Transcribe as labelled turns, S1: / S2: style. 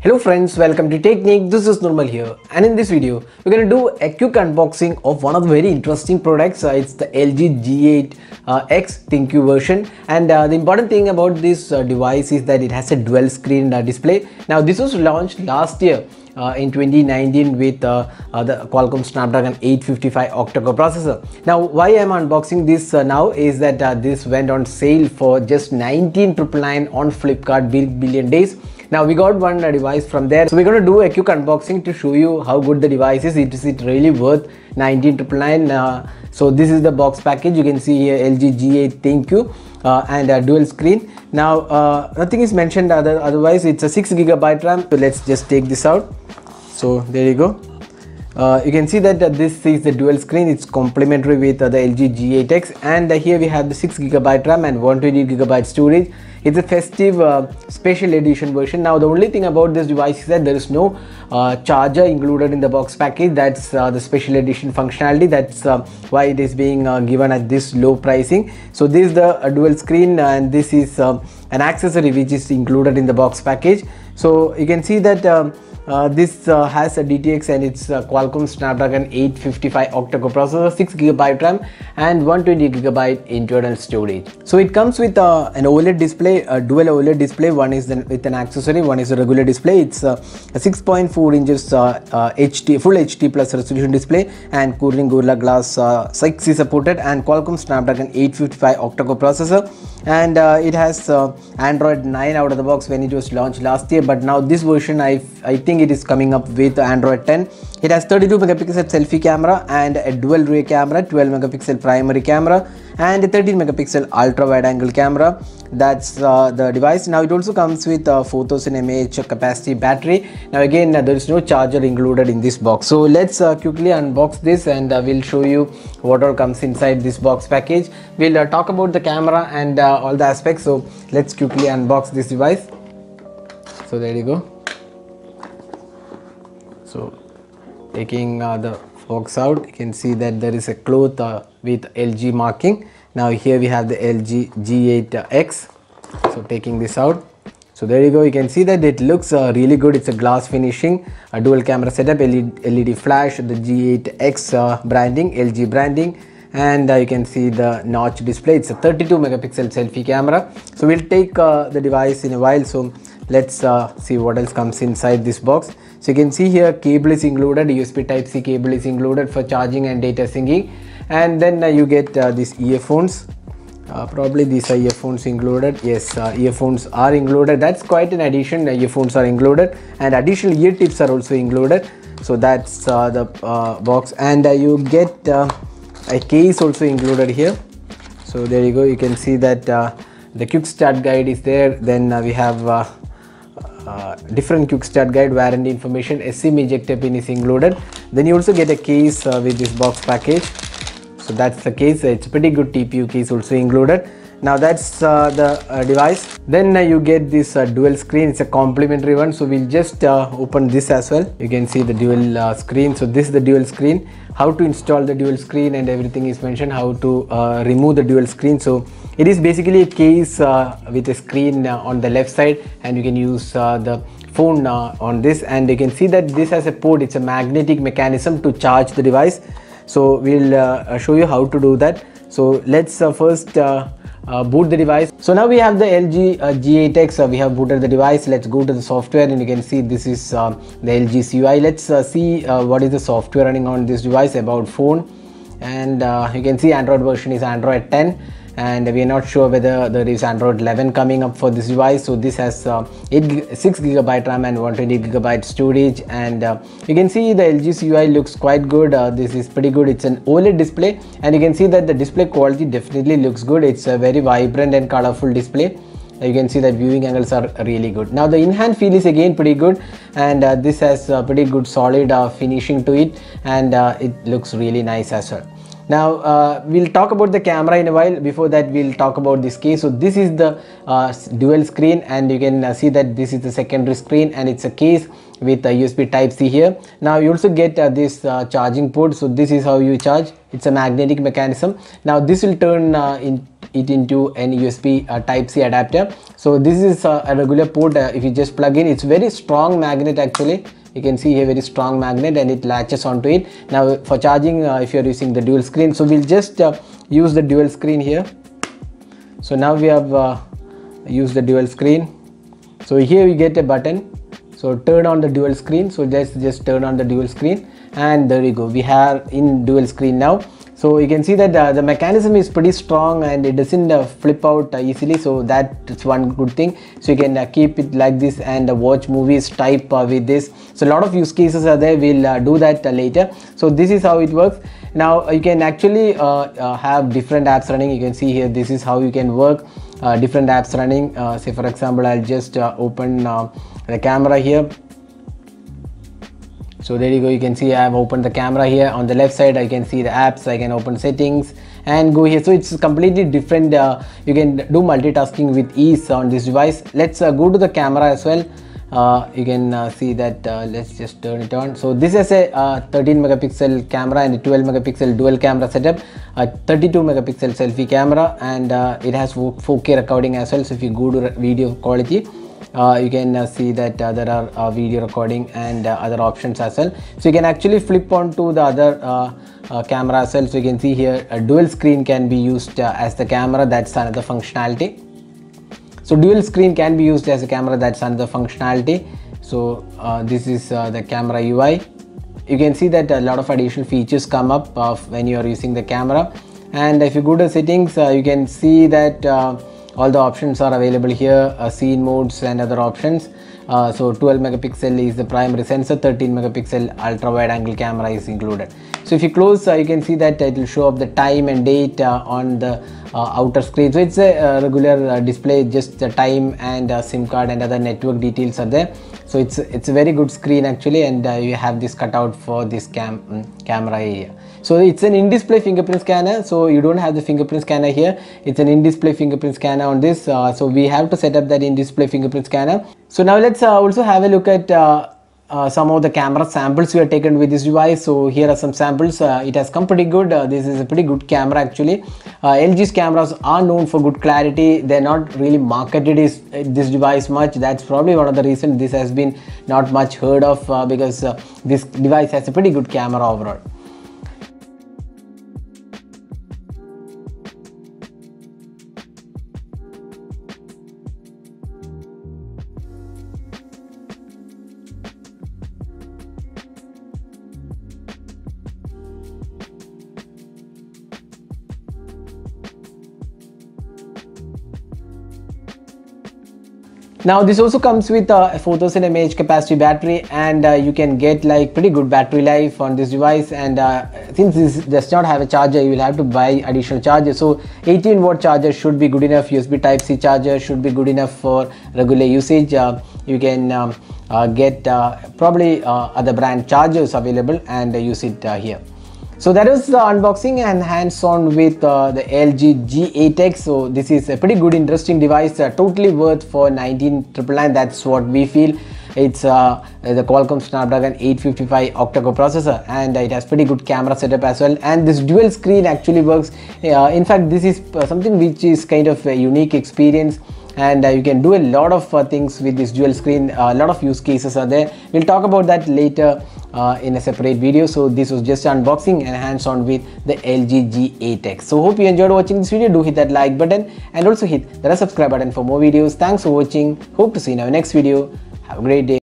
S1: Hello friends, welcome to Technique. This is Nirmal here, and in this video we're going to do a quick unboxing of one of the very interesting products. It's the LG G8X ThinQ version, and the important thing about this device is that it has a dual screen display. Now this was launched last year in 2019 with the Qualcomm Snapdragon 855 octa-core processor. Now why I'm unboxing this now is that this went on sale for just 19,999 on Flipkart Big Billion Days. Now we got one device from there, so we're going to do a quick unboxing to show you how good the device is. Is it really worth 19,999? So this is the box package. You can see here LG G8 ThinQ and dual screen. Now nothing is mentioned otherwise. It's a 6GB RAM. So let's just take this out. So there you go. You can see that this is the dual screen. It's complementary with the LG G8X, and here we have the 6GB RAM and 128GB storage. It's a festive special edition version. Now the only thing about this device is that there is no charger included in the box package. That's the special edition functionality. That's why it is being given at this low pricing. So this is the dual screen, and this is an accessory which is included in the box package. So you can see that this has a DTX and it's Qualcomm Snapdragon 855 octa-core processor, 6GB RAM and 128GB internal storage. So it comes with an OLED display, a dual OLED display. One is with an accessory, one is a regular display. It's a 6.4 inches HD full HD plus resolution display, and Corning Gorilla Glass 6 is supported, and Qualcomm Snapdragon 855 octa-core processor, and it has Android 9 out of the box when it was launched last year. But now this version I think it is coming up with Android 10. It has 32 megapixel selfie camera and a dual rear camera, 12 megapixel primary camera and a 13 megapixel ultra wide angle camera. That's the device. Now it also comes with 4000 mAh capacity battery. Now again there is no charger included in this box. So let's quickly unbox this, and we'll show you what all comes inside this box package. We'll talk about the camera and all the aspects. So let's quickly unbox this device. So there you go. So taking the box out, you can see that there is a cloth with LG marking. Now here we have the LG G8X. So taking this out, so there you go. You can see that it looks really good. It's a glass finishing, a dual camera setup, LED flash, the G8X branding, LG branding, and you can see the notch display. It's a 32 megapixel selfie camera. So we'll take the device in a while. So let's see what else comes inside this box. So you can see here cable is included, USB Type-C cable is included for charging and data syncing, and then you get these earphones. Probably these are earphones included. Yes, earphones are included. That's quite an addition. Earphones are included, and additional ear tips are also included. So that's the box, and you get a case also included here. So there you go. You can see that the quick start guide is there. Then we have different quick start guide, warranty information, SIM ejector pin is included. Then you also get a case with this box package. So that's the case. It's a pretty good TPU case also included. Now that's the device. Then you get this dual screen. It's a complimentary one. So we'll just open this as well. You can see the dual screen. So this is the dual screen. How to install the dual screen and everything is mentioned. How to remove the dual screen. So it is basically a case with a screen on the left side, and you can use the phone on this, and you can see that this has a port. It's a magnetic mechanism to charge the device. So we'll show you how to do that. So let's first boot the device. So now we have the LG G8X. We have booted the device. Let's go to the software, and you can see this is the LG CUI. Let's see what is the software running on this device. About phone, and you can see Android version is Android 10. And we are not sure whether there is Android 11 coming up for this device. So this has 6GB RAM and 128GB storage, and you can see the LG CUI looks quite good. This is pretty good. It's an OLED display, and you can see that the display quality definitely looks good. It's a very vibrant and colorful display. You can see that viewing angles are really good. Now the in-hand feel is again pretty good, and this has pretty good solid finishing to it, and it looks really nice as well. Now we'll talk about the camera in a while. Before that, we'll talk about this case. So this is the dual screen, and you can see that this is the secondary screen, and it's a case with a USB Type-C here. Now you also get this charging port. So this is how you charge. It's a magnetic mechanism. Now this will turn it into an USB Type-C adapter. So this is a regular port. If you just plug in, it's very strong magnet actually. You can see here very strong magnet, and it latches onto it. Now for charging, if you're using the dual screen, so we'll just use the dual screen here. So now we have used the dual screen. So here you get a button. So turn on the dual screen. So just turn on the dual screen, and there you go. We have in dual screen now. So you can see that the mechanism is pretty strong, and it doesn't flip out easily. So that's one good thing. So you can keep it like this and watch movies type with this. So a lot of use cases are there. We'll do that later. So this is how it works. Now you can actually have different apps running. You can see here, this is how you can work different apps running. Say for example, I'll just open the camera here. So there you go, you can see I have opened the camera here. On the left side I can see the apps. I can open settings and go here. So it's completely different. You can do multitasking with ease on this device. Let's go to the camera as well. You can see that. Let's just turn it on. So this is a 13 megapixel camera and a 12 megapixel dual camera setup, a 32 megapixel selfie camera, and it has 4K recording as well. So if you go to video quality, you can see that there are video recording and other options as well. So you can actually flip onto the other camera as well. So you can see here a dual screen can be used as the camera. That's another functionality. So dual screen can be used as a camera. That's another functionality. So this is the camera UI. You can see that a lot of additional features come up when you are using the camera. And if you go to settings, you can see that all the options are available here, scene modes and other options. So 12 megapixel is the primary sensor, 13 megapixel ultra wide angle camera is included. So if you close, you can see that it will show up the time and date on the outer screen. So it's a regular display, just the time and SIM card and other network details are there. So it's a very good screen actually, and you have this cutout for this camera area. So it's an in-display fingerprint scanner. So you don't have the fingerprint scanner here. It's an in-display fingerprint scanner on this. So we have to set up that in-display fingerprint scanner. So now let's also have a look at some of the camera samples we have taken with this device. So here are some samples. It has come pretty good. This is a pretty good camera actually. LG's cameras are known for good clarity. They're not really marketed this device much. That's probably one of the reasons this has been not much heard of, because this device has a pretty good camera overall. Now this also comes with a 4000 mAh capacity battery, and you can get like pretty good battery life on this device. And since this does not have a charger, you will have to buy additional charger. So 18-watt charger should be good enough. USB Type-C charger should be good enough for regular usage. You can get probably other brand chargers available and use it here. So that is the unboxing and hands-on with the LG G8X. So this is a pretty good interesting device, totally worth for 19,999. That's what we feel. It's the Qualcomm Snapdragon 855 octa-core processor, and it has pretty good camera setup as well. And this dual screen actually works. In fact, this is something which is kind of a unique experience, and you can do a lot of things with this dual screen. A lot of use cases are there. We'll talk about that later in a separate video. So this was just unboxing and hands-on with the LG G8X. So hope you enjoyed watching this video. Do hit that like button and also hit the subscribe button for more videos. Thanks for watching. Hope to see you in our next video. Have a great day.